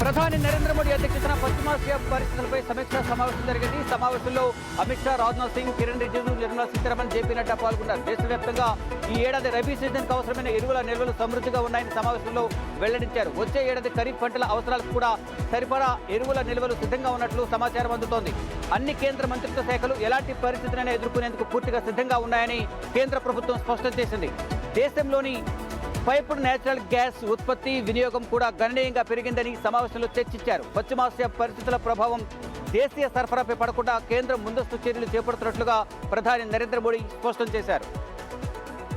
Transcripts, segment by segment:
ప్రధాని నరేంద్ర మోడీ అధ్యక్షతన పశ్చిమాసియా పరిస్థితులపై సమీక్షా సమావేశం జరిగింది. సమావేశంలో అమిత్ షా, రాజ్నాథ్ సింగ్, కిరణ్ రిజిజు, నిర్మలా సీతారామన్, జేపీ నడ్డా పాల్గొన్నారు. దేశవ్యాప్తంగా ఈ ఏడాది రబీ సీజన్కు అవసరమైన ఎరువుల నిల్వలు సమృద్ధిగా ఉన్నాయని సమావేశంలో వెల్లడించారు. వచ్చే ఏడాది ఖరీఫ్ పంటల అవసరాలకు కూడా సరిపడా ఎరువుల నిల్వలు సిద్ధంగా ఉన్నట్లు సమాచారం అందుతోంది. అన్ని కేంద్ర మంత్రిత్వ శాఖలు ఎలాంటి పరిస్థితులైనా ఎదుర్కొనేందుకు పూర్తిగా సిద్ధంగా ఉన్నాయని కేంద్ర ప్రభుత్వం స్పష్టం చేసింది. దేశంలోని పైపుడ్ నేచురల్ గ్యాస్ ఉత్పత్తి, వినియోగం కూడా గణనీయంగా పెరిగిందని సమావేశంలో చర్చించారు. పశ్చిమాసియా పరిస్థితుల ప్రభావం దేశీయ సరఫరాపై పడకుండా కేంద్రం ముందస్తు చర్యలు చేపడుతున్నట్లుగా ప్రధాని నరేంద్ర మోడీ స్పష్టం చేశారు.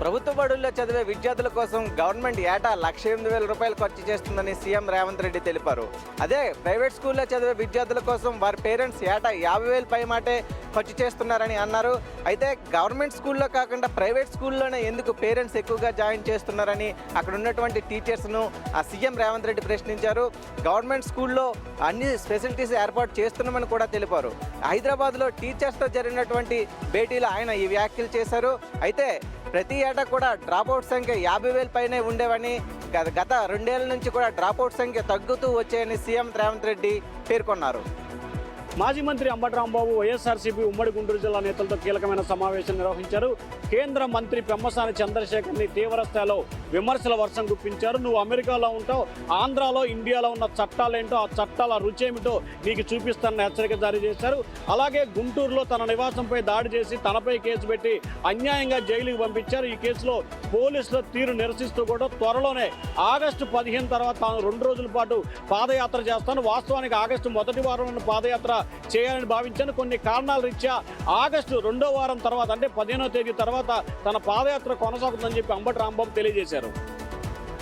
ప్రభుత్వ బడుల్లో చదివే విద్యార్థుల కోసం గవర్నమెంట్ ఏటా 1,08,000 రూపాయలు ఖర్చు చేస్తుందని సీఎం రేవంత్ రెడ్డి తెలిపారు. అదే ప్రైవేట్ స్కూల్లో చదివే విద్యార్థుల కోసం వారి పేరెంట్స్ ఏటా 50,000 పై మాటే ఖర్చు చేస్తున్నారని అన్నారు. అయితే గవర్నమెంట్ స్కూల్లో కాకుండా ప్రైవేట్ స్కూల్లోనే ఎందుకు పేరెంట్స్ ఎక్కువగా జాయిన్ చేస్తున్నారని అక్కడ ఉన్నటువంటి టీచర్స్ను సీఎం రేవంత్ రెడ్డి ప్రశ్నించారు. గవర్నమెంట్ స్కూల్లో అన్ని ఫెసిలిటీస్ ఏర్పాటు చేస్తున్నామని కూడా తెలిపారు. హైదరాబాద్లో టీచర్స్తో జరిగినటువంటి భేటీలో ఆయన ఈ వ్యాఖ్యలు చేశారు. అయితే ప్రతి ఏటా కూడా డ్రాప్అవుట్ సంఖ్య 50,000 పైనే ఉండేవని, గత 2 ఏళ్ల నుంచి కూడా డ్రాప్అవుట్ సంఖ్య తగ్గుతూ వచ్చాయని సీఎం రేవంత్ రెడ్డి పేర్కొన్నారు. మాజీ మంత్రి అంబటి రాంబాబు వైఎస్ఆర్సీపీ ఉమ్మడి గుంటూరు జిల్లా నేతలతో కీలకమైన సమావేశం నిర్వహించారు. కేంద్ర మంత్రి పెమ్మసాని చంద్రశేఖర్ని తీవ్ర స్థాయిలో విమర్శల వర్షం గుప్పించారు. నువ్వు అమెరికాలో ఉంటావు, ఆంధ్రాలో ఇండియాలో ఉన్న చట్టాలేంటో, ఆ చట్టాల రుచేమిటో నీకు చూపిస్తానని హెచ్చరిక జారీ చేశారు. అలాగే గుంటూరులో తన నివాసంపై దాడి చేసి తనపై కేసు పెట్టి అన్యాయంగా జైలుకి పంపించారు. ఈ కేసులో పోలీసుల తీరు నిరసిస్తూ కూడా త్వరలోనే ఆగస్టు 15 తర్వాత తాను 2 రోజుల పాటు పాదయాత్ర చేస్తాను, వాస్తవానికి ఆగస్టు మొదటి వారంలో పాదయాత్ర చేయాలని భావించాను. కొన్ని కారణాల రీత్యా ఆగస్టు 2వ వారం తర్వాత అంటే 15వ తేదీ తర్వాత తన పాదయాత్ర కొనసాగుతుందని చెప్పి అంబటి రాంబాబు తెలియజేశారు.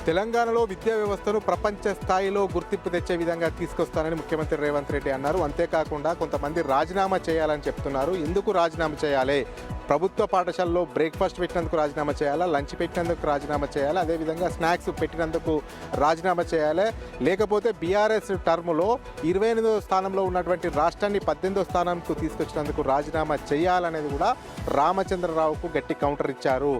తెలంగాణలో విద్యా వ్యవస్థను ప్రపంచ స్థాయిలో గుర్తింపు తెచ్చే విధంగా తీసుకొస్తానని ముఖ్యమంత్రి రేవంత్ రెడ్డి అన్నారు. అంతేకాకుండా కొంతమంది రాజీనామా చేయాలని చెప్తున్నారు. ఎందుకు రాజీనామా చేయాలి? ప్రభుత్వ పాఠశాలలో బ్రేక్ఫాస్ట్ పెట్టినందుకు రాజీనామా చేయాలా, లంచ్ పెట్టినందుకు రాజీనామా చేయాలా, అదేవిధంగా స్నాక్స్ పెట్టినందుకు రాజీనామా చేయాలి, లేకపోతే బీఆర్ఎస్ టర్ములో 28వ స్థానంలో ఉన్నటువంటి రాష్ట్రాన్ని 18వ స్థానంకు తీసుకొచ్చినందుకు రాజీనామా చేయాలనేది కూడా రామచంద్రరావుకు గట్టి కౌంటర్ ఇచ్చారు.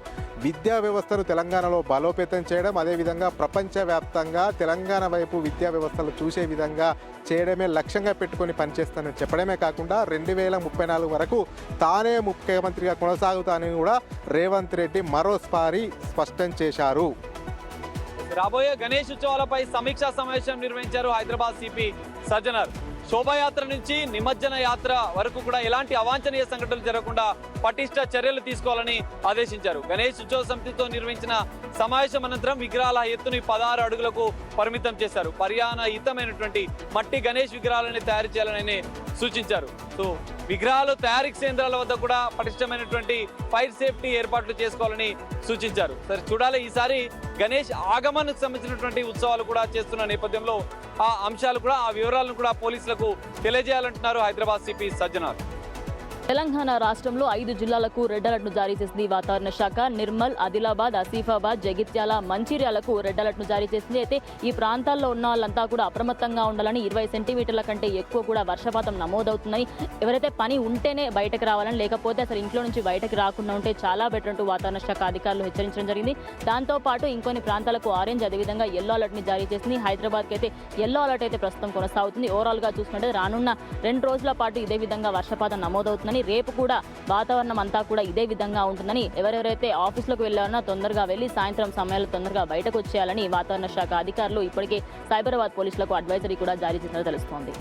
విద్యా వ్యవస్థను తెలంగాణలో బలోపేతం చేయడం, అదేవిధంగా ప్రపంచవ్యాప్తంగా తెలంగాణ వైపు విద్యా వ్యవస్థలు చూసే విధంగా చేయడమే లక్ష్యంగా పెట్టుకొని పనిచేస్తానని చెప్పడమే కాకుండా 2034 వరకు తానే ముఖ్యమంత్రిగా కొనసాగుతానని కూడా రేవంత్ రెడ్డి మరోసారి స్పష్టం చేశారు. రాబోయే గణేష్ ఉత్సవాలపై సమీక్షా సమావేశం నిర్వహించారు హైదరాబాద్ సిపి సజ్జనర్. శోభాయాత్ర నుంచి నిమజ్జన యాత్ర వరకు కూడా ఎలాంటి అవాంఛనీయ సంఘటనలు జరగకుండా పటిష్ట చర్యలు తీసుకోవాలని ఆదేశించారు. గణేష్ ఉత్సవ సమితితో నిర్వహించిన సమావేశం అనంతరం విగ్రహాల ఎత్తుని 16 అడుగులకు పరిమితం చేశారు. పర్యావరణ హితమైనటువంటి మట్టి గణేష్ విగ్రహాలని తయారు చేయాలని సూచించారు. సో విగ్రహాలు తయారీ కేంద్రాల వద్ద కూడా పటిష్టమైనటువంటి ఫైర్ సేఫ్టీ ఏర్పాట్లు చేసుకోవాలని సూచించారు. సరే చూడాలి, ఈసారి గణేష్ ఆగమనకు సంబంధించినటువంటి ఉత్సవాలు కూడా చేస్తున్న నేపథ్యంలో ఆ అంశాలు కూడా, ఆ వివరాలను కూడా పోలీసులకు తెలియజేయాలంటున్నారు హైదరాబాద్ సిపి సజ్జనార్. తెలంగాణ రాష్ట్రంలో 5 జిల్లాలకు రెడ్ అలర్ట్ను జారీ చేసింది వాతావరణ శాఖ. నిర్మల్, ఆదిలాబాద్, ఆసిఫాబాద్, జగిత్యాల, మంచిర్యాలకు రెడ్ అలర్ట్ను జారీ చేసింది. అయితే ఈ ప్రాంతాల్లో ఉన్న వాళ్ళంతా కూడా అప్రమత్తంగా ఉండాలని, 20 సెంటీమీటర్ల కంటే ఎక్కువ కూడా వర్షపాతం నమోదవుతున్నాయి. ఎవరైతే పని ఉంటేనే బయటకు రావాలని, లేకపోతే అసలు ఇంట్లో నుంచి బయటకు రాకుండా ఉంటే చాలా బెటర్ అంటూ వాతావరణ శాఖ అధికారులు హెచ్చరించడం జరిగింది. దాంతోపాటు ఇంకొన్ని ప్రాంతాలకు ఆరెంజ్, అదేవిధంగా ఎల్లో అలర్ట్ని జారీ చేసింది. హైదరాబాద్కి అయితే ఎల్లో అలర్ట్ అయితే ప్రస్తుతం కొనసాగుతుంది. ఓవరాల్గా చూసుకుంటే రానున్న 2 రోజుల పాటు ఇదే విధంగా వర్షపాతం నమోదవుతుందని, రేపు కూడా వాతావరణం అంతా కూడా ఇదే విధంగా ఉంటుందని, ఎవరెవరైతే ఆఫీసులకు వెళ్ళారన్నా తొందరగా వెళ్ళి సాయంత్రం సమయాల్లో తొందరగా బయటకు వచ్చేయాలని వాతావరణ శాఖ అధికారులు ఇప్పటికే సైబరాబాద్ పోలీసులకు అడ్వైజరీ కూడా జారీ చేసినట్టు తెలుస్తోంది.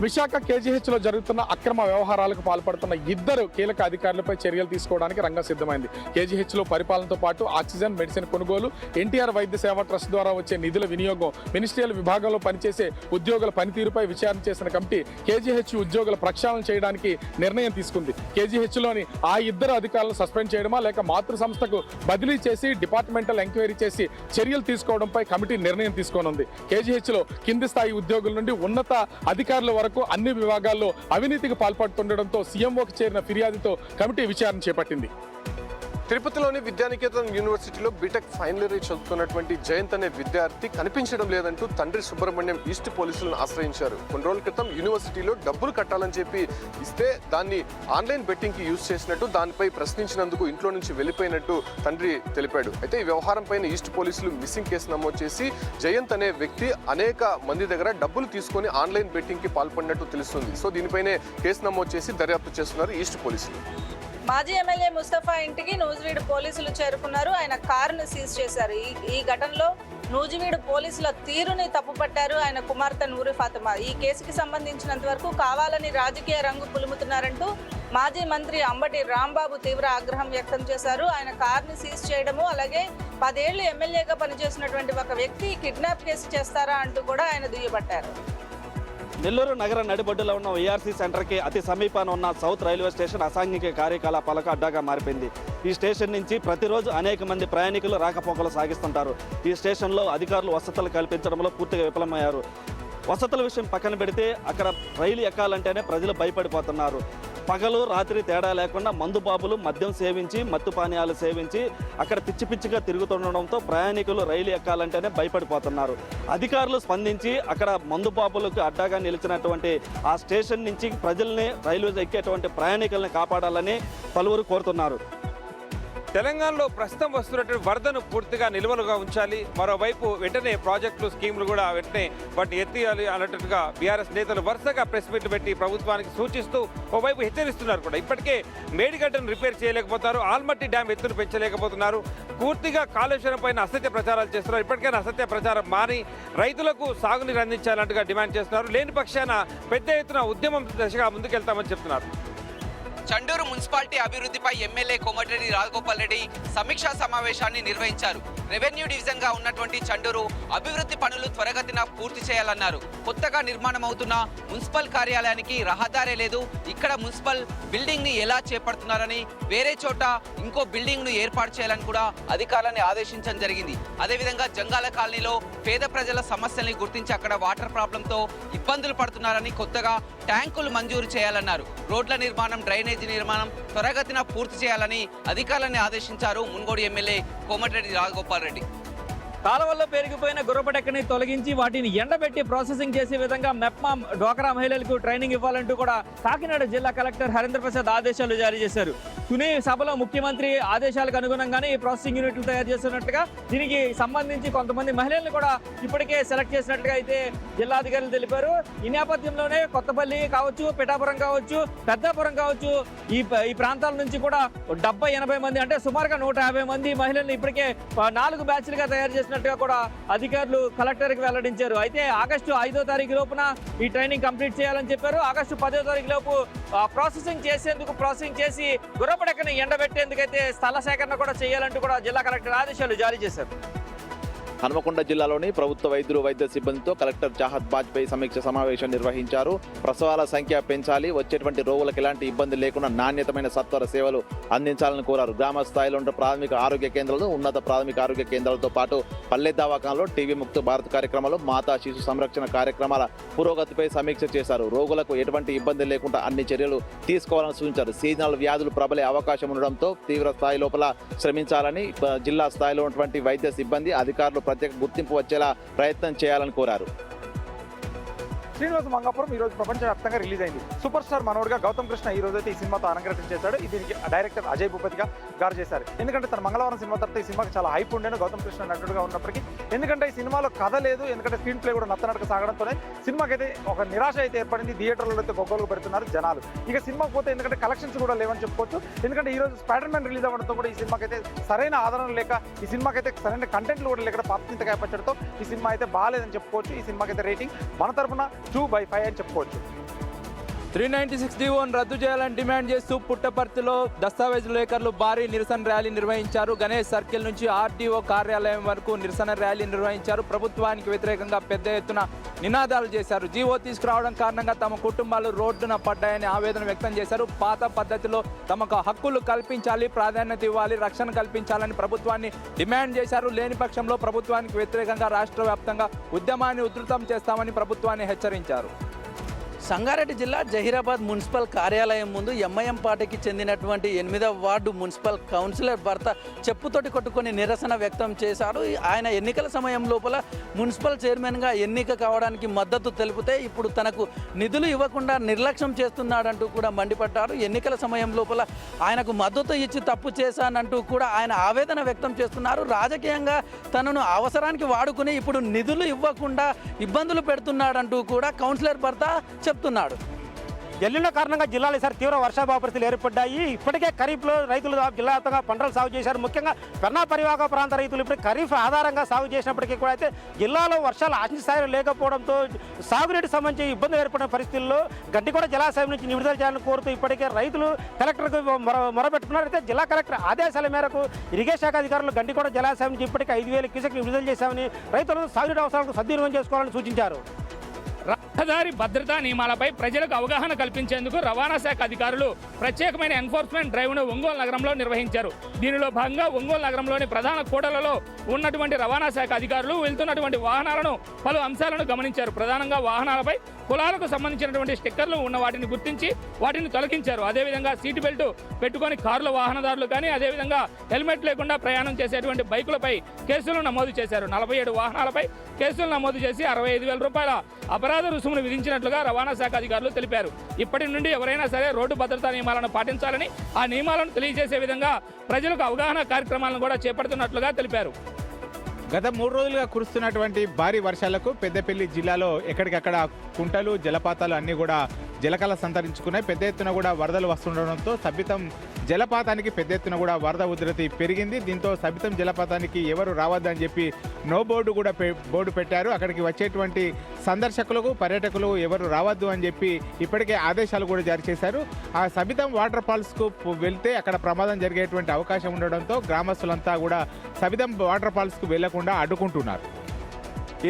విశాఖ కేజీహెచ్లో జరుగుతున్న అక్రమ వ్యవహారాలకు పాల్పడుతున్న 2 కీలక అధికారులపై చర్యలు తీసుకోవడానికి రంగం సిద్ధమైంది. కేజీహెచ్లో పరిపాలనతో పాటు ఆక్సిజన్, మెడిసిన్ కొనుగోలు, ఎన్టీఆర్ వైద్య సేవా ట్రస్ట్ ద్వారా వచ్చే నిధుల వినియోగం, మినిస్ట్రియల్ విభాగంలో పనిచేసే ఉద్యోగుల పనితీరుపై విచారణ చేసిన కమిటీ కేజీహెచ్ ఉద్యోగుల ప్రక్షాళన చేయడానికి నిర్ణయం తీసుకుంది. కేజీహెచ్లోని ఆ 2 అధికారులను సస్పెండ్ చేయడమా లేక మాతృ సంస్థకు బదిలీ చేసి డిపార్ట్మెంటల్ ఎంక్వైరీ చేసి చర్యలు తీసుకోవడంపై కమిటీ నిర్ణయం తీసుకోనుంది. కేజీహెచ్లో కింది స్థాయి ఉద్యోగుల నుండి ఉన్నత అధికారుల వరకు అన్ని విభాగాల్లో అవినీతికి పాల్పడుతుండటంతో సీఎంఓకి చేరిన ఫిర్యాదుతో కమిటీ విచారణ చేపట్టింది. తిరుపతిలోని విద్యానికేతన్ యూనివర్సిటీలో బీటెక్ ఫైనల్ ఇయర్ చదువుతున్నటువంటి జయంత్ అనే విద్యార్థి కనిపించడం లేదంటూ తండ్రి సుబ్రహ్మణ్యం ఈస్ట్ పోలీసులను ఆశ్రయించారు. కొన్ని రోజుల క్రితం యూనివర్సిటీలో డబ్బులు కట్టాలని చెప్పి ఇస్తే దాన్ని ఆన్లైన్ బెట్టింగ్కి యూజ్ చేసినట్టు, దానిపై ప్రశ్నించినందుకు ఇంట్లో నుంచి వెళ్ళిపోయినట్టు తండ్రి తెలిపాడు. అయితే ఈ వ్యవహారం పైన ఈస్ట్ పోలీసులు మిస్సింగ్ కేసు నమోదు చేసి జయంత్ అనే వ్యక్తి అనేక మంది దగ్గర డబ్బులు తీసుకొని ఆన్లైన్ బెట్టింగ్కి పాల్పడినట్టు తెలుస్తుంది. సో దీనిపైనే కేసు నమోదు చేసి దర్యాప్తు చేస్తున్నారు ఈస్ట్ పోలీసులు. మాజీ ఎమ్మెల్యే ముస్తఫా ఇంటికి నూజివీడు పోలీసులు చేరుకున్నారు. ఆయన కారును సీజ్ చేశారు. ఈ ఘటనలో నూజివీడు పోలీసుల తీరుని తప్పుపట్టారు ఆయన కుమార్తె నూరి ఫాతిమా. ఈ కేసుకి సంబంధించినంత వరకు కావాలని రాజకీయ రంగు పులుముతున్నారంటూ మాజీ మంత్రి అంబటి రాంబాబు తీవ్ర ఆగ్రహం వ్యక్తం చేశారు. ఆయన కారుని సీజ్ చేయడము, అలాగే 10 ఏళ్లు ఎమ్మెల్యేగా పనిచేసినటువంటి ఒక వ్యక్తి కిడ్నాప్ కేసు చేస్తారా అంటూ కూడా ఆయన దుయ్యబట్టారు. నెల్లూరు నగర నడిబొడ్డులో ఉన్న వైఆర్సీ సెంటర్కి అతి సమీపాన ఉన్న సౌత్ రైల్వే స్టేషన్ అసాంఘిక కార్యకలాపాలకు అడ్డాగా మారిపోయింది. ఈ స్టేషన్ నుంచి ప్రతిరోజు అనేక మంది ప్రయాణికులు రాకపోకలు సాగిస్తుంటారు. ఈ స్టేషన్లో అధికారులు వసతులు కల్పించడంలో పూర్తిగా విఫలమయ్యారు. వసతుల విషయం పక్కన పెడితే అక్కడ రైలు ఎక్కాలంటేనే ప్రజలు భయపడిపోతున్నారు. పగలు రాత్రి తేడా లేకుండా మందుబాబులు మద్యం సేవించి, మత్తు పానీయాలు సేవించి అక్కడ పిచ్చి పిచ్చిగా తిరుగుతుండడంతో ప్రయాణికులు రైలు ఎక్కాలంటేనే భయపడిపోతున్నారు. అధికారులు స్పందించి అక్కడ మందుబాబులకు అడ్డాగా నిలిచినటువంటి ఆ స్టేషన్ నుంచి ప్రజల్ని రైలు ఎక్కేటువంటి ప్రయాణికుల్ని కాపాడాలని పలువురు కోరుతున్నారు. తెలంగాణలో ప్రస్తుతం వస్తున్నటువంటి వరదను పూర్తిగా నిల్వలుగా ఉంచాలి, మరోవైపు వెంటనే ప్రాజెక్టులు స్కీములు కూడా వెంటనే వాటిని ఎత్తియాలి అన్నట్టుగా బీఆర్ఎస్ నేతలు వరుసగా ప్రెస్ మీట్లు పెట్టి ప్రభుత్వానికి సూచిస్తూ ఓవైపు హెచ్చరిస్తున్నారు కూడా. ఇప్పటికే మేడిగడ్డను రిపేర్ చేయలేకపోతారు, ఆల్మట్టి డ్యామ్ ఎత్తును పెంచలేకపోతున్నారు, పూర్తిగా కాళేశ్వరం పైన అసత్య ప్రచారాలు చేస్తున్నారు. ఇప్పటికైనా అసత్య ప్రచారం మాని రైతులకు సాగునీరు అందించాలంటగా డిమాండ్ చేస్తున్నారు. లేని పక్షాన పెద్ద ఎత్తున ఉద్యమం దశగా ముందుకెళ్తామని చెప్తున్నారు. చండూరు మున్సిపాలిటీ అభివృద్ధిపై ఎమ్మెల్యే కోమటిరెడ్డి రాజగోపాల్ రెడ్డి సమీక్షా సమావేశాన్ని నిర్వహించారు. రెవెన్యూ డివిజన్గా ఉన్నటువంటి చండూరు అభివృద్ధి పనులు త్వరగతిన పూర్తి చేయాలన్నారు. కొత్తగా నిర్మాణం అవుతున్న మున్సిపల్ కార్యాలయానికి రహదారే లేదు. ఇక్కడ మున్సిపల్ బిల్డింగ్ ని ఎలా చేపడుతున్నారని, వేరే చోట ఇంకో బిల్డింగ్ ను ఏర్పాటు చేయాలని కూడా అధికారులని ఆదేశించడం జరిగింది. అదేవిధంగా జంగాల కాలనీలో పేద ప్రజల సమస్యల్ని గుర్తించి అక్కడ వాటర్ ప్రాబ్లంతో ఇబ్బందులు పడుతున్నారని కొత్తగా ట్యాంకులు మంజూరు చేయాలన్నారు. రోడ్ల నిర్మాణం, డ్రైనేజీ నిర్మాణం త్వరగతిన పూర్తి చేయాలని అధికారులని ఆదేశించారు మున్గోడు ఎమ్మెల్యే కోమటిరెడ్డి రాజగోపాల్ రెడ్డి. కాలువల్లో పెరిగిపోయిన గుర్రపటెక్కని తొలగించి వాటిని ఎండబెట్టి ప్రాసెసింగ్ చేసే విధంగా మెప్మా డ్వాక్రా మహిళలకు ట్రైనింగ్ ఇవ్వాలంటూ కూడా కాకినాడ జిల్లా కలెక్టర్ హరేంద్ర ప్రసాద్ ఆదేశాలు జారీ చేశారు. తుని సభలో ముఖ్యమంత్రి ఆదేశాలకు అనుగుణంగానే ఈ ప్రాసెసింగ్ యూనిట్లు తయారు చేస్తున్నట్టుగా, దీనికి సంబంధించి కొంతమంది మహిళలను కూడా ఇప్పటికే సెలెక్ట్ చేసినట్టుగా అయితే జిల్లాధికారులు తెలిపారు. ఈ నేపథ్యంలోనే కొత్తపల్లి కావచ్చు, పిఠాపురం కావచ్చు, పెద్దాపురం కావచ్చు, ఈ ప్రాంతాల నుంచి కూడా 70-80 మంది అంటే సుమారుగా 150 మంది మహిళలను ఇప్పటికే 4 బ్యాచ్లుగా తయారు చేసిన కూడా అధికారులు కలెక్టర్ కి వెల్లడించారు. అయితే ఆగస్టు 5వ తారీఖు లోపున ఈ ట్రైనింగ్ కంప్లీట్ చేయాలని చెప్పారు. ఆగస్టు 10వ తారీఖు లోపు ప్రాసెసింగ్ చేసి గుర్రపడెక్కని ఎండబెట్టేందుకైతే స్థల సేకరణ కూడా చేయాలంటూ కూడా జిల్లా కలెక్టర్ ఆదేశాలు జారీ చేశారు. హనుమకొండ జిల్లాలోని ప్రభుత్వ వైద్యులు, వైద్య సిబ్బందితో కలెక్టర్ చాహత్ బాజ్పేయి సమీక్ష సమావేశం నిర్వహించారు. ప్రసవాల సంఖ్య పెంచాలి, వచ్చేటువంటి రోగులకు ఎలాంటి ఇబ్బంది లేకుండా నాణ్యతమైన సత్వర సేవలు అందించాలని కోరారు. గ్రామ స్థాయిలో ఉన్న ప్రాథమిక ఆరోగ్య కేంద్రాలు, ఉన్నత ప్రాథమిక ఆరోగ్య కేంద్రాలతో పాటు పల్లె దవాఖానలో టీవీ ముక్త భారత్ కార్యక్రమాలు, మాతా శిశు సంరక్షణ కార్యక్రమాల పురోగతిపై సమీక్ష చేశారు. రోగులకు ఎటువంటి ఇబ్బంది లేకుండా అన్ని చర్యలు తీసుకోవాలని సూచించారు. సీజనల్ వ్యాధులు ప్రబలే అవకాశం ఉండడంతో తీవ్ర స్థాయి లోపల శ్రమించాలని జిల్లా స్థాయిలో ఉన్నటువంటి వైద్య సిబ్బంది, అధికారులు ప్రత్యేక గుర్తింపు వచ్చేలా ప్రయత్నం చేయాలని కోరారు. శ్రీనివాస మంగాపురం ఈ రోజు ప్రపంచవ్యాప్తంగా రిలీజ్ అయింది. సూపర్ స్టార్ మనోడ్గా గౌతమ్ కృష్ణ ఈ రోజు అయితే ఈ సినిమాతో అనంకరణ చేశాడు. దీనికి డైరెక్టర్ అజయ్ భూపతిగా గారు చేశారు. ఎందుకంటే తన మంగళవారం సినిమా తర్వాత ఈ సినిమాకి చాలా హైప్ ఉండేను గౌతమ్ కృష్ణ నటుడుగా ఉన్నప్పటికీ. ఎందుకంటే ఈ సినిమాలో కథ లేదు, ఎందుకంటే స్క్రీన్ ప్లే కూడా నత్తనడక సాగడంతోనే సినిమాకి అయితే ఒక నిరాశ అయితే ఏర్పడింది. థియేటర్లో అయితే గొప్పలు పెడుతున్నారు జనాలు. ఇక సినిమాకి పోతే ఎందుకంటే కలెక్షన్స్ కూడా లేవని చెప్పుకోవచ్చు. ఎందుకంటే ఈ రోజు స్పైడర్ మ్యాన్ రిలీజ్ అవ్వడంతో కూడా ఈ సినిమాకి అయితే సరైన ఆదరణ లేక, ఈ సినిమాకి అయితే సరైన కంటెంట్లు కూడా లేక పాత్రింతగా పచ్చడంతో ఈ సినిమా అయితే బాగాలేదని చెప్పుకోవచ్చు. ఈ సినిమాకి అయితే రేటింగ్ మన తరఫున 2/5 అని చెప్పుకోవచ్చు. 396D1 రద్దు చేయాలని డిమాండ్ చేస్తూ పుట్టపర్తిలో దస్తావేజు లేఖర్లు భారీ నిరసన ర్యాలీ నిర్వహించారు. గణేష్ సర్కిల్ నుంచి ఆర్టీఓ కార్యాలయం వరకు నిరసన ర్యాలీ నిర్వహించారు. ప్రభుత్వానికి వ్యతిరేకంగా పెద్ద ఎత్తున నినాదాలు చేశారు. జీవో తీసుకురావడం కారణంగా తమ కుటుంబాలు రోడ్డున పడ్డాయని ఆవేదన వ్యక్తం చేశారు. పాత పద్ధతిలో తమకు హక్కులు కల్పించాలి, ప్రాధాన్యత ఇవ్వాలి, రక్షణ కల్పించాలని ప్రభుత్వాన్ని డిమాండ్ చేశారు. లేని పక్షంలో ప్రభుత్వానికి వ్యతిరేకంగా రాష్ట్ర వ్యాప్తంగా ఉద్యమాన్ని ఉధృతం చేస్తామని ప్రభుత్వాన్ని హెచ్చరించారు. సంగారెడ్డి జిల్లా జహీరాబాద్ మున్సిపల్ కార్యాలయం ముందు ఎంఐఎం పార్టీకి చెందినటువంటి 8వ వార్డు మున్సిపల్ కౌన్సిలర్ భర్త చెప్పుతోటి కొట్టుకొని నిరసన వ్యక్తం చేశారు. ఆయన ఎన్నికల సమయం లోపల మున్సిపల్ చైర్మన్గా ఎన్నిక కావడానికి మద్దతు తెలిపితే ఇప్పుడు తనకు నిధులు ఇవ్వకుండా నిర్లక్ష్యం చేస్తున్నాడంటూ కూడా మండిపడ్డారు. ఎన్నికల సమయం లోపల ఆయనకు మద్దతు ఇచ్చి తప్పు చేశానంటూ కూడా ఆయన ఆవేదన వ్యక్తం చేస్తున్నారు. రాజకీయంగా తనను అవసరానికి వాడుకుని ఇప్పుడు నిధులు ఇవ్వకుండా ఇబ్బందులు పెడుతున్నాడంటూ కూడా కౌన్సిలర్ భర్త చెప్తున్నాడు. ఎల్లిన కారణంగా జిల్లాలో ఈసారి తీవ్ర వర్షాభావ పరిస్థితులు ఏర్పడ్డాయి. ఇప్పటికే ఖరీఫ్లో రైతులు జిల్లా వ్యాప్తంగా పంటలు సాగు చేశారు. ముఖ్యంగా పెన్నా పరివాహక ప్రాంత రైతులు ఇప్పుడు ఖరీఫ్ ఆధారంగా సాగు చేసినప్పటికీ కూడా అయితే జిల్లాలో వర్షాలు ఆశించిన స్థాయిలో లేకపోవడంతో సాగునీటికి సంబంధించి ఇబ్బందులు ఏర్పడిన పరిస్థితుల్లో గడ్డికోట జలాశయం నుంచి విడుదల చేయాలని కోరుతూ ఇప్పటికే రైతులు కలెక్టర్కు మొరపెట్టుకున్నారు. అయితే జిల్లా కలెక్టర్ ఆదేశాల మేరకు ఇరిగేషన్ శాఖ అధికారులు గడ్డికోట జలాశయం నుంచి ఇప్పటికే 5,000 క్యూసెక్లు విడుదల చేశామని రైతులను సాగునీటి అవసరాలకు సద్వినియోగం చేసుకోవాలని సూచించారు. రహదారి భద్రతా నియమాలపై ప్రజలకు అవగాహన కల్పించేందుకు రవాణా శాఖ అధికారులు ప్రత్యేకమైన ఎన్ఫోర్స్మెంట్ డ్రైవ్ను ఒంగోలు నగరంలో నిర్వహించారు. దీనిలో భాగంగా ఒంగోలు నగరంలోని ప్రధాన కూడళ్లలో ఉన్నటువంటి రవాణా శాఖ అధికారులు వెళ్తున్నటువంటి వాహనాలను పలు అంశాలను గమనించారు. ప్రధానంగా వాహనాలపై కులాలకు సంబంధించినటువంటి స్టిక్కర్లు ఉన్న వాటిని గుర్తించి వాటిని తొలగించారు. అదేవిధంగా సీటు బెల్ట్ పెట్టుకొని కారుల వాహనదారులు కానీ అదేవిధంగా హెల్మెట్ లేకుండా ప్రయాణం చేసేటువంటి బైకులపై కేసులు నమోదు చేశారు. 47 వాహనాలపై కేసులు నమోదు చేసి 65,000 రూపాయల అపరాధ రుసుమును విధించినట్లుగా రవాణా శాఖ అధికారులు తెలిపారు. ఇప్పటి నుండి ఎవరైనా సరే రోడ్డు భద్రతా నియమాలను పాటించాలని ఆ నియమాలను తెలియజేసే విధంగా ప్రజలకు అవగాహన కార్యక్రమాలను కూడా చేపడుతున్నట్లుగా తెలిపారు. గత 3 రోజులుగా కురుస్తున్నటువంటి భారీ వర్షాలకు పెద్దపల్లి జిల్లాలో ఎక్కడికక్కడ కుంటలు జలపాతాలు అన్నీ కూడా జలకళ సంతరించుకున్నాయి. పెద్ద ఎత్తున కూడా వరదలు వస్తుండడంతో సబితం జలపాతానికి పెద్ద ఎత్తున కూడా వరద ఉధృతి పెరిగింది. దీంతో సబితం జలపాతానికి ఎవరు రావద్దని చెప్పి నో బోర్డు కూడా బోర్డు పెట్టారు. అక్కడికి వచ్చేటువంటి సందర్శకులకు పర్యాటకులు ఎవరు రావద్దు అని చెప్పి ఇప్పటికే ఆదేశాలు కూడా జారీ చేశారు. ఆ సబితం వాటర్ ఫాల్స్కు వెళ్తే అక్కడ ప్రమాదం జరిగేటువంటి అవకాశం ఉండడంతో గ్రామస్తులంతా కూడా సబితం వాటర్ ఫాల్స్కు వెళ్లకుండా అడ్డుకుంటున్నారు.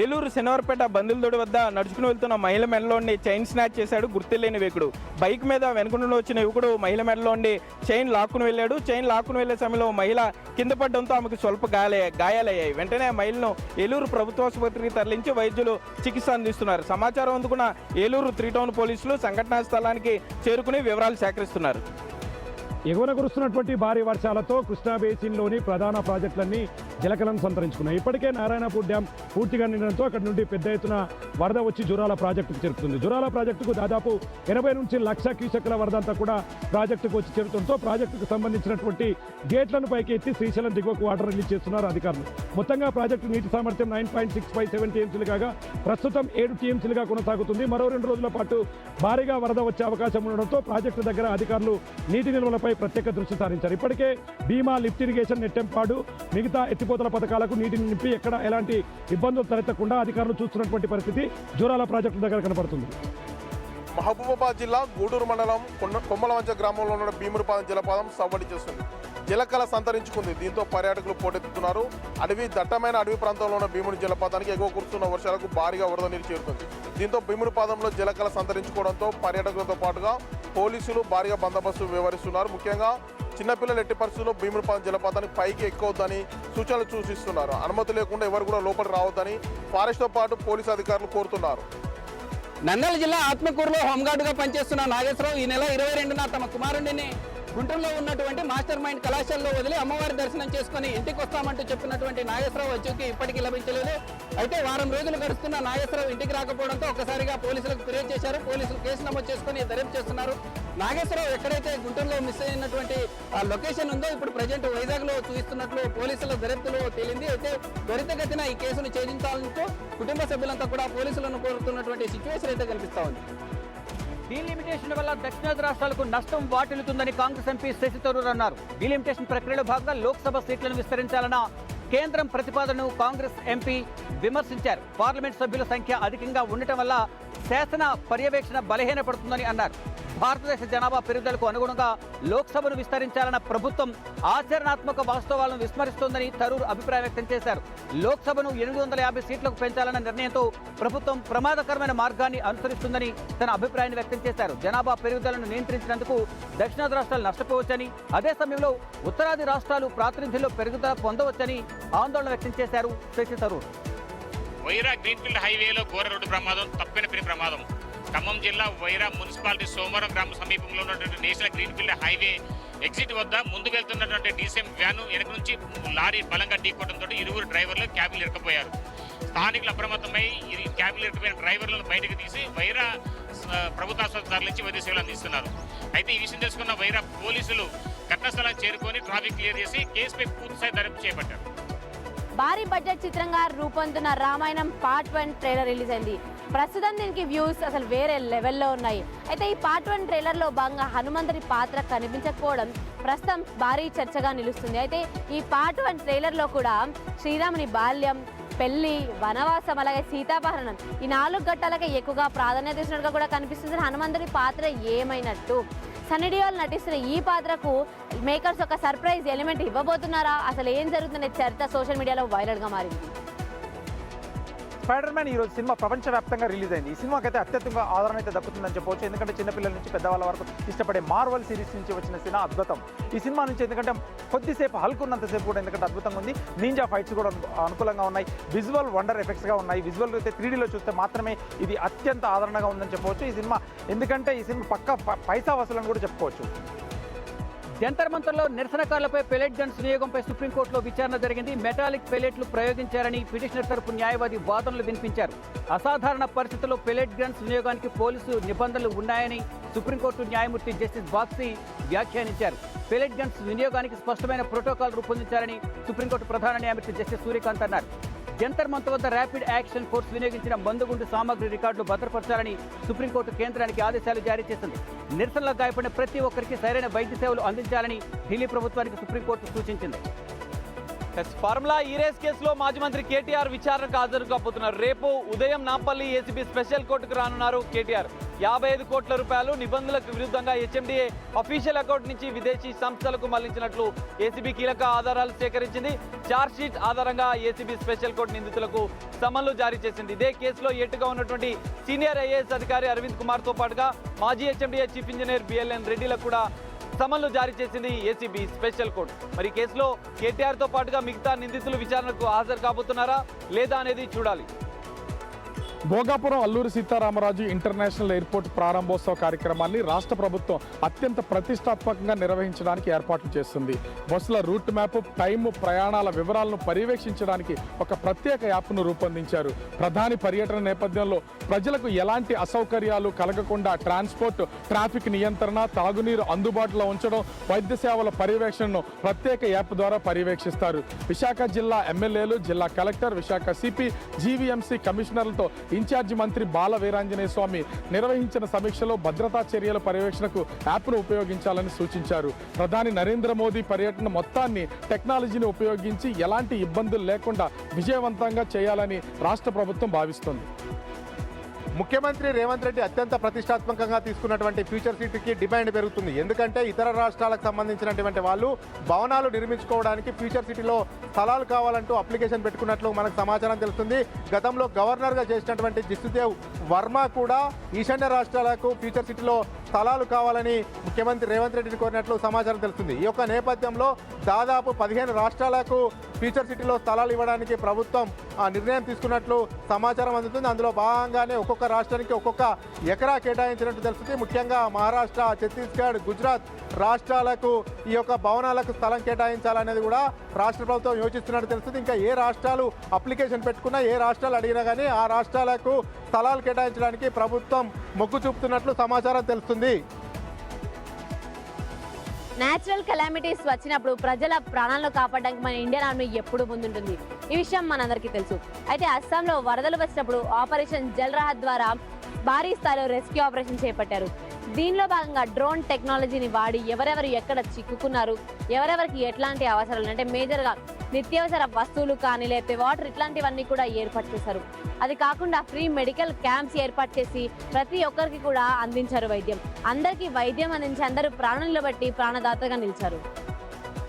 ఏలూరు శనివారపేట బందులదొడి వద్ద నడుచుకుని వెళ్తున్న మహిళ మెడలోని చైన్ స్నాచ్ చేశాడు గుర్తులేని వ్యక్తుడు. బైక్ మీద వెనుకుంటూ వచ్చిన యువకుడు మహిళ మెడలోని చైన్ లాక్కుని వెళ్ళాడు. చైన్ లాక్కుని వెళ్లే సమయంలో మహిళ కింద పడడంతో ఆమెకు స్వల్ప గాయాలయ్యాయి. వెంటనే మహిళను ఏలూరు ప్రభుత్వ ఆసుపత్రికి తరలించి వైద్యులు చికిత్స అందిస్తున్నారు. సమాచారం అందుకున్న ఏలూరు 3 టౌన్ పోలీసులు సంఘటనా స్థలానికి చేరుకుని వివరాలు సేకరిస్తున్నారు. ఎగువన కురుస్తున్నటువంటి భారీ వర్షాలతో కృష్ణా బేసిన్లోని ప్రధాన ప్రాజెక్టులన్నీ జలకళను సంతరించుకున్నాయి. ఇప్పటికే నారాయణపూర్ డ్యాం పూర్తిగా నిండడంతో అక్కడి నుండి పెద్ద ఎత్తున వరద వచ్చి జురాల ప్రాజెక్టుకు చేరుతుంది. జురాల ప్రాజెక్టుకు దాదాపు 80 నుంచి 1,00,000 క్యూసెక్ల వరద అంతా కూడా ప్రాజెక్టుకు వచ్చి చేరుతుండటంతో ప్రాజెక్టుకు సంబంధించినటువంటి గేట్లను పైకి ఎత్తి శ్రీశైలం దిగువకు వాటర్ రిలీజ్ చేస్తున్నారు అధికారులు. మొత్తంగా ప్రాజెక్టు నీటి సామర్థ్యం 9.65 టీఎంసీలు కాగా ప్రస్తుతం 7 టీఎంసీలుగా కొనసాగుతుంది. మరో 2 రోజుల పాటు భారీగా వరద వచ్చే అవకాశం ఉండడంతో ప్రాజెక్టు దగ్గర అధికారులు నీటి నిల్వలపై ప్రత్యేక దృష్టి సారించారు. ఇప్పటికే భీమా, లిఫ్ట్ ఇరిగేషన్, నెట్టెంపాడు, మిగతా ఎత్తిపోతల పథకాలకు నీటిని నింపి ఎక్కడ ఎలాంటి ఇబ్బందులు తలెత్తకుండా అధికారులు చూస్తున్నటువంటి పరిస్థితి జూరాల ప్రాజెక్టు దగ్గర కనపడుతుంది. మహబూబాబాద్ జిల్లా గూడూరు మండలం కొమ్మలవంచ గ్రామంలో ఉన్న భీమునిపాదం జలపాతం సవ్వడి చేస్తుంది. జలకళ సంతరించుకుంది. దీంతో పర్యాటకులు పోటెత్తుతున్నారు. దట్టమైన అడవి ప్రాంతంలో ఉన్న భీముని జలపాతానికి ఎగువ కురుస్తున్న వర్షాలకు భారీగా వరద నీరు చేరుతుంది. దీంతో భీమునిపాదంలో జలకళ సంతరించుకోవడంతో పర్యాటకులతో పాటుగా పోలీసులు భారీగా బందోబస్తు వ్యవహరిస్తున్నారు. ముఖ్యంగా చిన్నపిల్లలు ఎట్టి పరిస్థితుల్లో భీమునిపాదం జలపాతానికి పైకి ఎక్కవద్దని సూచనలు సూచిస్తున్నారు. అనుమతి లేకుండా ఎవరు కూడా లోపలికి రావద్దని ఫారెస్ట్తో పాటు పోలీసు అధికారులు కోరుతున్నారు. నంద్యాల జిల్లా ఆత్మకూరులో హోంగార్డుగా పనిచేస్తున్న నాగేశ్వరరావు ఈ నెల 22న తమ కుమారుడిని గుంటూరులో ఉన్నటువంటి మాస్టర్ మైండ్ కళాశాలలో వదిలి అమ్మవారి దర్శనం చేసుకుని ఇంటికి వస్తామంటూ చెప్పినటువంటి నాగేశ్వరరావు వచ్చేకి ఇప్పటికీ లభించలేదు. అయితే వారం రోజులు గడుస్తున్న నాగేశ్వరరావు ఇంటికి రాకపోవడంతో ఒక్కసారిగా పోలీసులకు ఫిర్యాదు చేశారు. పోలీసులు కేసు నమోదు చేసుకుని దర్యాప్తు చేస్తున్నారు. నాగేశ్వరరావు ఎక్కడైతే గుంటూరులో మిస్ అయినటువంటి ఆ లొకేషన్ ఉందో ఇప్పుడు ప్రజెంట్ వైజాగ్లో చూపిస్తున్నట్లు పోలీసుల దర్యాప్తులో తేలింది. అయితే త్వరితగతిన ఈ కేసును ఛేదించాలంటూ కుటుంబ సభ్యులంతా కూడా పోలీసులను కోరుతున్నటువంటి సిచ్యువేషన్ అయితే కనిపిస్తా ఉంది. డీలిమిటేషన్ వల్ల దక్షిణాది రాష్ట్రాలకు నష్టం వాటిల్లుతుందని కాంగ్రెస్ ఎంపీ శశి థరూర్ అన్నారు. డీలిమిటేషన్ ప్రక్రియలో భాగంగా లోక్సభ సీట్లను విస్తరించాలన్న కేంద్రం ప్రతిపాదనను కాంగ్రెస్ ఎంపీ విమర్శించారు. పార్లమెంట్ సభ్యుల సంఖ్య అధికంగా ఉండటం వల్ల శాసన పర్యవేక్షణ బలహీనపడుతుందని అన్నారు. భారతదేశ జనాభా పెరుగుదలకు అనుగుణంగా లోక్సభను విస్తరించాలన్న ప్రభుత్వం ఆచరణాత్మక వాస్తవాలను విస్మరిస్తోందని థరూర్ అభిప్రాయం వ్యక్తం చేశారు. లోక్సభను 850 సీట్లకు పెంచాలన్న నిర్ణయంతో ప్రభుత్వం ప్రమాదకరమైన మార్గాన్ని అనుసరిస్తుందని తన అభిప్రాయాన్ని వ్యక్తం చేశారు. జనాభా పెరుగుదలను నియంత్రించినందుకు దక్షిణాది రాష్ట్రాలు నష్టపోవచ్చని, అదే సమయంలో ఉత్తరాది రాష్ట్రాలు ప్రాతినిధ్యంలో పెరుగుదల పొందవచ్చని ఆందోళన వ్యక్తం చేశారు శశి థరూర్. వైరా గ్రీన్ఫీల్డ్ హైవేలో ఘోర రోడ్డు ప్రమాదం, తప్పిన ప్రమాదం. ఖమ్మం జిల్లా వైరా మున్సిపాలిటీ సోమవారం గ్రామ సమీపంలో ఉన్నటువంటి నేషనల్ గ్రీన్ఫీల్డ్ హైవే ఎగ్జిట్ వద్ద ముందు వెళ్తున్నటువంటి డీసీఎం వ్యాను వెనక నుంచి లారీ బలంగా ఢీకొట్టడంతో ఇరువురు డ్రైవర్లు క్యాబిల్ ఇరకపోయారు. స్థానికులు అప్రమత్తమై ఈ క్యాబిల్ ఇరకపోయిన డ్రైవర్లను బయటకు తీసి వైరా ప్రభుత్వ ఆసుపత్రి తరలించి వైద్య సేవలు అందిస్తున్నారు. అయితే ఈ విషయం తెలుసుకున్న వైరా పోలీసులు ఘటనా స్థలాన్ని చేరుకొని ట్రాఫిక్ క్లియర్ చేసి కేసుపై పూర్తిస్థాయి దర్యాప్తు చేపట్టారు. భారీ బడ్జెట్ చిత్రంగా రూపొందుతున్న రామాయణం పార్ట్ 1 ట్రైలర్ రిలీజ్ అయింది. ప్రస్తుతం దీనికి వ్యూస్ అసలు వేరే లెవెల్లో ఉన్నాయి. అయితే ఈ పార్ట్ 1 ట్రైలర్లో భాగంగా హనుమంతుడి పాత్ర కనిపించకపోవడం ప్రస్తుతం భారీ చర్చగా నిలుస్తుంది. అయితే ఈ పార్ట్ 1 ట్రైలర్లో కూడా శ్రీరాముని బాల్యం, పెళ్లి, వనవాసం, అలాగే సీతాపహరణం ఈ 4 ఘట్టాలకే ఎక్కువగా ప్రాధాన్యత ఇచ్చినట్టుగా కూడా కనిపిస్తుంది. హనుమంతుడి పాత్ర ఏమైనట్టు? సన్నీ డియోల్ నటిస్తున్న ఈ పాత్రకు మేకర్స్ ఒక సర్ప్రైజ్ ఎలిమెంట్ ఇవ్వబోతున్నారా? అసలు ఏం జరుగుతుందనే చర్చ సోషల్ మీడియాలో వైరల్గా మారింది. స్పైడర్ మ్యాన్ ఈరోజు సినిమా ప్రపంచవ్యాప్తంగా రిలీజ్ అయింది. ఈ సినిమాకి అయితే అత్యధికంగా ఆదరణ అయితే దక్కుతుందని చెప్పవచ్చు. ఎందుకంటే చిన్నపిల్లల నుంచి పెద్దవాళ్ళ వరకు ఇష్టపడే మార్వల్ సిరీస్ నుంచి వచ్చిన సినిమా అద్భుతం. ఈ సినిమా నుంచి ఎందుకంటే కొద్దిసేపు హల్క్ ఉన్నంతసేపు కూడా ఎందుకంటే అద్భుతంగా ఉంది. నింజా ఫైట్స్ కూడా అనుకూలంగా ఉన్నాయి. విజువల్ వండర్ ఎఫెక్ట్స్గా ఉన్నాయి. విజువల్ అయితే 3Dలో చూస్తే మాత్రమే ఇది అత్యంత ఆదరణగా ఉందని చెప్పవచ్చు ఈ సినిమా. ఎందుకంటే ఈ సినిమా పక్కా పైసా వసూలని కూడా చెప్పుకోవచ్చు. జంతర్ మంతర్లో నిరసనకారులపై పెలెట్ గన్స్ వినియోగంపై సుప్రీంకోర్టులో విచారణ జరిగింది. మెటాలిక్ పెలెట్లు ప్రయోగించారని పిటిషనర్ తరపు న్యాయవాది వాదనలు వినిపించారు. అసాధారణ పరిస్థితుల్లో పెలెట్ గన్స్ వినియోగానికి పోలీసు నిబంధనలు ఉన్నాయని సుప్రీంకోర్టు న్యాయమూర్తి జస్టిస్ బాక్సీ వ్యాఖ్యానించారు. పెలెట్ గన్స్ వినియోగానికి స్పష్టమైన ప్రోటోకాల్ రూపొందించారని సుప్రీంకోర్టు ప్రధాన న్యాయమూర్తి జస్టిస్ సూర్యకాంత్ అన్నారు. జంతర్ మంతర్ వద్ద ర్యాపిడ్ యాక్షన్ ఫోర్స్ వినియోగించిన మందుగుండు సామాగ్రి రికార్డులు భద్రపరచాలని సుప్రీంకోర్టు కేంద్రానికి ఆదేశాలు జారీ చేసింది. నిరసనలో గాయపడిన ప్రతి ఒక్కరికి సరైన వైద్య సేవలు అందించాలని ఢిల్లీ ప్రభుత్వానికి సుప్రీంకోర్టు సూచించింది. ఫార్ములా ఈ రేస్ కేసులో మాజీ మంత్రి కేటీఆర్ విచారణకు హాజరు కాబోతున్నారు. రేపు ఉదయం నాంపల్లి ఏసీబీ స్పెషల్ కోర్టుకు రానున్నారు కేటీఆర్. 55 కోట్ల రూపాయలు నిబంధనలకు విరుద్ధంగా హెచ్ఎండిఏ అఫీషియల్ అకౌంట్ నుంచి విదేశీ సంస్థలకు మళ్లించినట్లు ఏసీబీ కీలక ఆధారాలు సేకరించింది. ఛార్జ్ షీట్ ఆధారంగా ఏసీబీ స్పెషల్ కోర్టు నిందితులకు సమన్లు జారీ చేసింది. ఇదే కేసులో ఏటుగా ఉన్నటువంటి సీనియర్ ఐఏఎస్ అధికారి అరవింద్ కుమార్తో పాటుగా మాజీ హెచ్ఎండిఏ చీఫ్ ఇంజనీర్ బిఎల్ఎన్ రెడ్డిలకు కూడా సమన్లు జారీ చేసింది ఏసీబీ స్పెషల్ కోర్టు. మరి కేసులో కేటీఆర్తో పాటుగా మిగతా నిందితులు విచారణకు హాజరు కాబోతున్నారా లేదా అనేది చూడాలి. భోగాపురం అల్లూరి సీతారామరాజు ఇంటర్నేషనల్ ఎయిర్పోర్ట్ ప్రారంభోత్సవ కార్యక్రమాన్ని రాష్ట్ర ప్రభుత్వం అత్యంత ప్రతిష్టాత్మకంగా నిర్వహించడానికి ఏర్పాట్లు చేస్తుంది. బస్సుల రూట్ మ్యాప్, టైము, ప్రయాణాల వివరాలను పర్యవేక్షించడానికి ఒక ప్రత్యేక యాప్ను రూపొందించారు. ప్రధాని పర్యటన నేపథ్యంలో ప్రజలకు ఎలాంటి అసౌకర్యాలు కలగకుండా ట్రాన్స్పోర్ట్, ట్రాఫిక్ నియంత్రణ, తాగునీరు అందుబాటులో ఉంచడం, వైద్య సేవల పర్యవేక్షణను ప్రత్యేక యాప్ ద్వారా పర్యవేక్షిస్తారు. విశాఖ జిల్లా ఎమ్మెల్యేలు, జిల్లా కలెక్టర్, విశాఖ సిపి, జీవీఎంసీ కమిషనర్లతో ఇన్ఛార్జి మంత్రి బాల వీరాంజనేయ స్వామి నిర్వహించిన సమీక్షలో భద్రతా చర్యల పర్యవేక్షణకు యాప్ను ఉపయోగించాలని సూచించారు. ప్రధాని నరేంద్ర మోదీ పర్యటన మొత్తాన్ని టెక్నాలజీని ఉపయోగించి ఎలాంటి ఇబ్బందులు లేకుండా విజయవంతంగా చేయాలని రాష్ట్ర ప్రభుత్వం భావిస్తోంది. ముఖ్యమంత్రి రేవంత్ రెడ్డి అత్యంత ప్రతిష్టాత్మకంగా తీసుకున్నటువంటి ఫ్యూచర్ సిటీకి డిమాండ్ పెరుగుతుంది. ఎందుకంటే ఇతర రాష్ట్రాలకు సంబంధించినటువంటి వాళ్ళు భవనాలు నిర్మించుకోవడానికి ఫ్యూచర్ సిటీలో స్థలాలు కావాలంటూ అప్లికేషన్ పెట్టుకున్నట్లు మనకు సమాచారం తెలుస్తుంది. గతంలో గవర్నర్గా చేసినటువంటి జిష్ణుదేవ్ వర్మ కూడా ఈశాన్య రాష్ట్రాలకు ఫ్యూచర్ సిటీలో స్థలాలు కావాలని ముఖ్యమంత్రి రేవంత్ రెడ్డిని కోరినట్లు సమాచారం తెలుస్తుంది. ఈ యొక్క నేపథ్యంలో దాదాపు 15 రాష్ట్రాలకు ఫ్యూచర్ సిటీలో స్థలాలు ఇవ్వడానికి ప్రభుత్వం నిర్ణయం తీసుకున్నట్లు సమాచారం అందుతుంది. అందులో భాగంగానే ఒక్కొక్క రాష్ట్రానికి ఒక్కొక్క ఎకరా కేటాయించినట్టు తెలుస్తుంది. ముఖ్యంగా మహారాష్ట్ర, ఛత్తీస్గఢ్, గుజరాత్ రాష్ట్రాలకు ఈ యొక్క భవనాలకు స్థలం కేటాయించాలనేది కూడా రాష్ట్ర ప్రభుత్వం యోచిస్తున్నట్టు తెలుస్తుంది. ఇంకా ఏ రాష్ట్రాలు అప్లికేషన్ పెట్టుకున్నా, ఏ రాష్ట్రాలు అడిగినా కానీ ఆ రాష్ట్రాలకు స్థలాలు కేటాయించడానికి ప్రభుత్వం మొగ్గు చూపుతున్నట్లు సమాచారం తెలుస్తుంది. నేచురల్ కెలామిటీస్ వచ్చినప్పుడు ప్రజల ప్రాణాలను కాపాడడానికి మన ఇండియన్ ఆర్మీ ఎప్పుడు ముందుంటుంది. ఈ విషయం మనందరికీ తెలుసు. అయితే అస్సాంలో వరదలు వచ్చినప్పుడు ఆపరేషన్ జల్ రాహత్ ద్వారా భారీ స్థాయిలో రెస్క్యూ ఆపరేషన్ చేపట్టారు. దీనిలో భాగంగా డ్రోన్ టెక్నాలజీని వాడి ఎవరెవరు ఎక్కడ చిక్కుకున్నారు, ఎవరెవరికి ఎట్లాంటి అవసరాలు అంటే మేజర్గా నిత్యావసర వస్తువులు కానీ లేకపోతే వాటర్ ఇట్లాంటివన్నీ కూడా ఏర్పాటు చేశారు. అది కాకుండా ఫ్రీ మెడికల్ క్యాంప్స్ ఏర్పాటు చేసి ప్రతి ఒక్కరికి కూడా అందించారు వైద్యం. అందరికీ వైద్యం అందించి అందరూ ప్రాణులను బట్టి ప్రాణదాతగా నిలిచారు.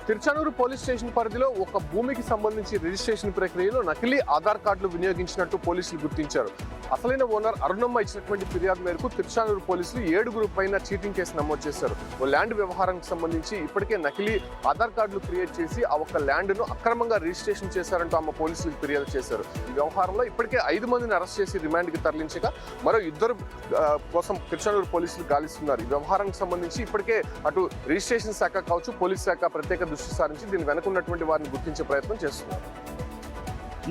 తిరుచానూరు పోలీస్ స్టేషన్ పరిధిలో ఒక భూమికి సంబంధించి రిజిస్ట్రేషన్ ప్రక్రియలో నకిలీ ఆధార్ కార్డులు వినియోగించినట్టు పోలీసులు గుర్తించారు. అసలైన ఓనర్ అరుణమ్మ ఇచ్చినటువంటి ఫిర్యాదు మేరకు తిరుచానూరు పోలీసులు 7 పైన చీటింగ్ కేసు నమోదు చేశారు. ఓ ల్యాండ్ వ్యవహారానికి సంబంధించి ఇప్పటికే నకిలీ ఆధార్ కార్డులు క్రియేట్ చేసి ఆ ఒక్క ల్యాండ్ను అక్రమంగా రిజిస్ట్రేషన్ చేశారంటూ ఆమె పోలీసులకు ఫిర్యాదు చేశారు. ఈ వ్యవహారంలో ఇప్పటికే 5 మందిని అరెస్ట్ చేసి రిమాండ్కి తరలించగా మరో 2 కోసం తిరుచానూరు పోలీసులు గాలిస్తున్నారు. ఈ వ్యవహారానికి సంబంధించి ఇప్పటికే అటు రిజిస్ట్రేషన్ శాఖ కావచ్చు, పోలీస్ శాఖ ప్రత్యేక దృష్టి సారించి దీని వెనుకున్నటువంటి వారిని గుర్తించే ప్రయత్నం చేస్తున్నారు.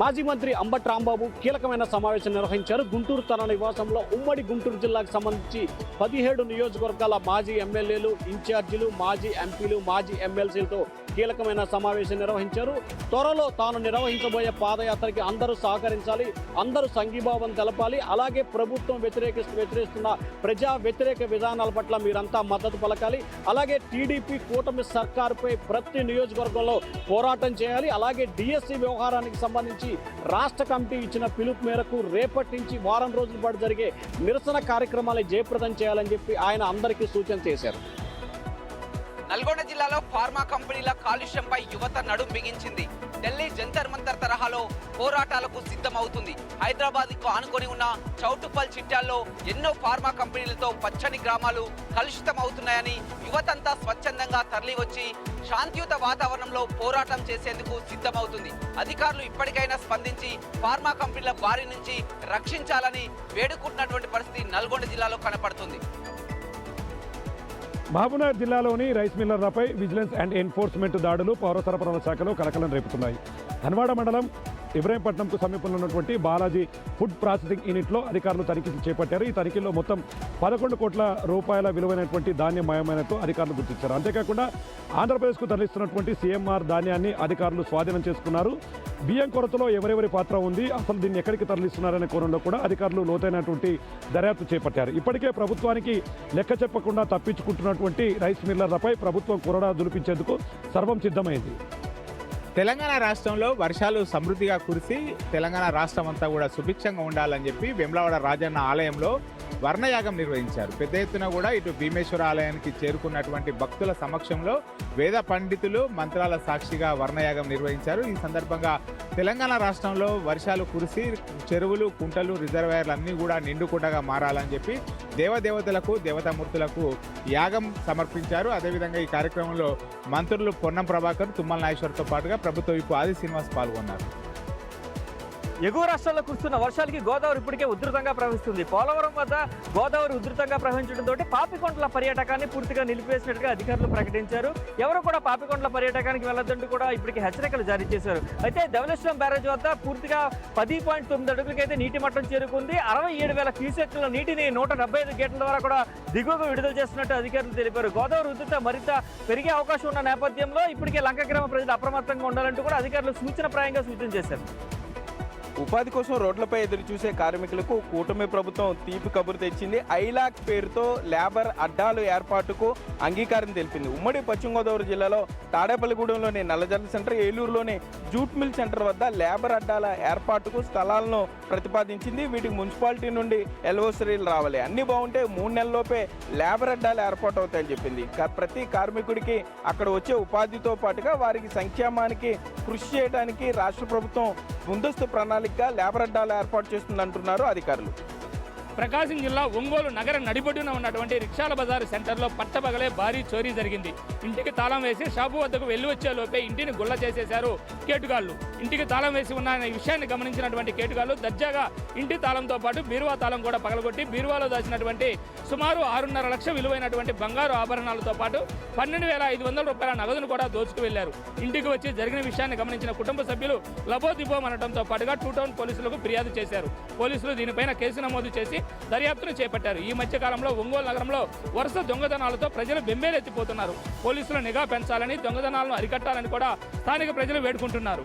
మాజీ మంత్రి అంబటి రాంబాబు కీలకమైన సమావేశం నిర్వహించారు. గుంటూరు తన నివాసంలో ఉమ్మడి గుంటూరు జిల్లాకు సంబంధించి 17 నియోజకవర్గాల మాజీ ఎమ్మెల్యేలు, ఇన్ఛార్జీలు, మాజీ ఎంపీలు, మాజీ ఎమ్మెల్సీలతో కీలకమైన సమావేశం నిర్వహించారు. త్వరలో తాను నిర్వహించబోయే పాదయాత్రకి అందరూ సహకరించాలి, అందరూ సంఘీభావం తెలపాలి, అలాగే ప్రభుత్వం వ్యతిరేకిస్తున్న ప్రజా వ్యతిరేక విధానాల పట్ల మీరంతా మద్దతు పలకాలి, అలాగే టీడీపీ కూటమి సర్కారుపై ప్రతి నియోజకవర్గంలో పోరాటం చేయాలి, అలాగే డిఎస్సి వ్యవహారానికి సంబంధించి రాష్ట్ర కమిటీ ఇచ్చిన పిలుపు మేరకు రేపటి నుంచి వారం రోజుల పాటు జరిగే నిరసన కార్యక్రమాలు జయప్రదం చేయాలని చెప్పి ఆయన అందరికీ సూచన చేశారు. నల్గొండ జిల్లాలో ఫార్మా కంపెనీల కాలుష్యంపై యువత నడుం బిగించింది. ఢిల్లీ జంతర్ మంతర్ తరహాలో పోరాటాలకు సిద్ధమవుతుంది. హైదరాబాద్కు ఆనుకొని ఉన్న చౌటుప్పల్ చిట్టాల్లో ఎన్నో ఫార్మా కంపెనీలతో పచ్చని గ్రామాలు కలుషితం అవుతున్నాయని యువతంతా స్వచ్ఛందంగా తరలివచ్చి శాంతియుత వాతావరణంలో పోరాటం చేసేందుకు సిద్ధమవుతుంది. అధికారులు ఇప్పటికైనా స్పందించి ఫార్మా కంపెనీల బారి నుంచి రక్షించాలని వేడుకుంటున్నటువంటి పరిస్థితి నల్గొండ జిల్లాలో కనపడుతుంది. మహబూబ్నగర్ జిల్లాలోని రైస్ మిల్లర్లపై విజిలెన్స్ అండ్ ఎన్ఫోర్స్మెంట్ దాడులు పౌర సరఫరాల శాఖలో కలకలం రేపుతున్నాయి. ధన్వాడ మండలం ఇబ్రాహీంపట్నంకు సమీపంలో ఉన్నటువంటి బాలాజీ ఫుడ్ ప్రాసెసింగ్ యూనిట్లో అధికారులు తనిఖీలు చేపట్టారు. ఈ తనిఖీల్లో మొత్తం 11 కోట్ల రూపాయల విలువైనటువంటి ధాన్యం మాయమైనట్టు అధికారులు గుర్తించారు. అంతేకాకుండా ఆంధ్రప్రదేశ్కు తరలిస్తున్నటువంటి సీఎంఆర్ ధాన్యాన్ని అధికారులు స్వాధీనం చేసుకున్నారు. బియ్యం కొరతలో ఎవరెవరి పాత్ర ఉంది, అసలు దీన్ని ఎక్కడికి తరలిస్తున్నారనే కోణంలో కూడా అధికారులు లోతైనటువంటి దర్యాప్తు చేపట్టారు. ఇప్పటికే ప్రభుత్వానికి లెక్క చెప్పకుండా తప్పించుకుంటున్నటువంటి రైస్ మిల్లర్లపై ప్రభుత్వం కొరడా దులిపించేందుకు సర్వం సిద్ధమైంది. తెలంగాణ రాష్ట్రంలో వర్షాలు సమృద్ధిగా కురిసి తెలంగాణ రాష్ట్రం అంతా కూడా సుభిక్షంగా ఉండాలని చెప్పి వేములవాడ రాజన్న ఆలయంలో వర్ణయాగం నిర్వహించారు. పెద్ద ఎత్తున కూడా ఇటు భీమేశ్వర ఆలయానికి చేరుకున్నటువంటి భక్తుల సమక్షంలో వేద పండితులు మంత్రాల సాక్షిగా వర్ణయాగం నిర్వహించారు. ఈ సందర్భంగా తెలంగాణ రాష్ట్రంలో వర్షాలు కురిసి చెరువులు, కుంటలు, రిజర్వాయర్లు అన్నీ కూడా నిండుకుండగా మారాలని చెప్పి దేవదేవతలకు, దేవతామూర్తులకు యాగం సమర్పించారు. అదేవిధంగా ఈ కార్యక్రమంలో మంత్రులు పొన్నం ప్రభాకర్, తుమ్మల నాగేశ్వర్తో పాటుగా ప్రభుత్వ విప్ ఆది శ్రీనివాస్ పాల్గొన్నారు. ఎగువ రాష్ట్రాల్లో కురుస్తున్న వర్షాలకి గోదావరి ఇప్పటికే ఉధృతంగా ప్రవహిస్తుంది. పోలవరం వద్ద గోదావరి ఉధృతంగా ప్రవహించడంతో పాపికొండల పర్యాటకాన్ని పూర్తిగా నిలిపివేసినట్టుగా అధికారులు ప్రకటించారు. ఎవరు కూడా పాపికొండల పర్యాటకానికి వెళ్లొద్దంటూ కూడా ఇప్పటికే హెచ్చరికలు జారీ చేశారు. అయితే ధవళేశ్వరం బ్యారేజ్ వద్ద పూర్తిగా 10.9 అడుగులకైతే నీటి మట్టం చేరుకుంది. 67,000 క్యూసెక్ల నీటిని 175 గేట్ల ద్వారా కూడా దిగువకు విడుదల చేస్తున్నట్టు అధికారులు తెలిపారు. గోదావరి ఉధృత మరింత పెరిగే అవకాశం ఉన్న నేపథ్యంలో ఇప్పటికే లంక గ్రామ ప్రజలు అప్రమత్తంగా ఉండాలంటూ కూడా అధికారులు సూచనప్రాయంగా సూచన చేశారు. ఉపాధి కోసం రోడ్లపై ఎదురు చూసే కార్మికులకు కూటమి ప్రభుత్వం తీపి కబురు తెచ్చింది. ఐలాక్ పేరుతో లేబర్ అడ్డాలు ఏర్పాటుకు అంగీకారం తెలిపింది. ఉమ్మడి పశ్చిమ గోదావరి జిల్లాలో తాడేపల్లిగూడెంలోని నల్లజర్ల సెంటర్, ఏలూరులోని జూట్ మిల్ సెంటర్ వద్ద లేబర్ అడ్డాల ఏర్పాటుకు స్థలాలను ప్రతిపాదించింది. వీటికి మున్సిపాలిటీ నుండి ఎల్ఓసరీలు రావాలి. అన్ని బాగుంటే 3 నెలల్లోపే లేబర్ అడ్డాలు ఏర్పాటు అవుతాయని చెప్పింది. ప్రతి కార్మికుడికి అక్కడ వచ్చే ఉపాధితో పాటుగా వారికి సంక్షేమానికి కృషి చేయడానికి రాష్ట్ర ప్రభుత్వం ముందస్తు ప్రణాళికగా లేబర్ అడ్డాలు ఏర్పాటు చేస్తుందంటున్నారు అధికారులు. ప్రకాశం జిల్లా ఒంగోలు నగర నడిబొడ్డున ఉన్నటువంటి రిక్షాల బజారు సెంటర్లో పట్టపగలే భారీ చోరీ జరిగింది. ఇంటికి తాళం వేసి షాపు వద్దకు వెళ్లి వచ్చే లోపే ఇంటిని గుల్ల చేసేశారు కేటుగాళ్లు. ఇంటికి తాళం వేసి ఉన్న విషయాన్ని గమనించినటువంటి కేటుగాళ్లు దర్జాగా ఇంటి తాళంతో పాటు బీరువా తాళం కూడా పగలగొట్టి బీరువాలో దాచినటువంటి సుమారు 6.5 లక్షల విలువైనటువంటి బంగారు ఆభరణాలతో పాటు 12,500 రూపాయల నగదును కూడా దోచుకు వెళ్లారు. ఇంటికి వచ్చి జరిగిన విషయాన్ని గమనించిన కుటుంబ సభ్యులు లబోదిబోం అనడంతో పాటుగా 2 టౌన్ పోలీసులకు ఫిర్యాదు చేశారు. పోలీసులు దీనిపైన కేసు నమోదు చేసి దర్యాప్తును చేపట్టారు. ఈ మధ్య కాలంలో ఒంగోలు నగరంలో వరుస దొంగతనాలతో ప్రజలు బెంబేలెత్తిపోతున్నారు. పోలీసులు నిఘా పెంచాలని, దొంగతనాలను అరికట్టాలని కూడా స్థానిక ప్రజలు వేడుకుంటున్నారు.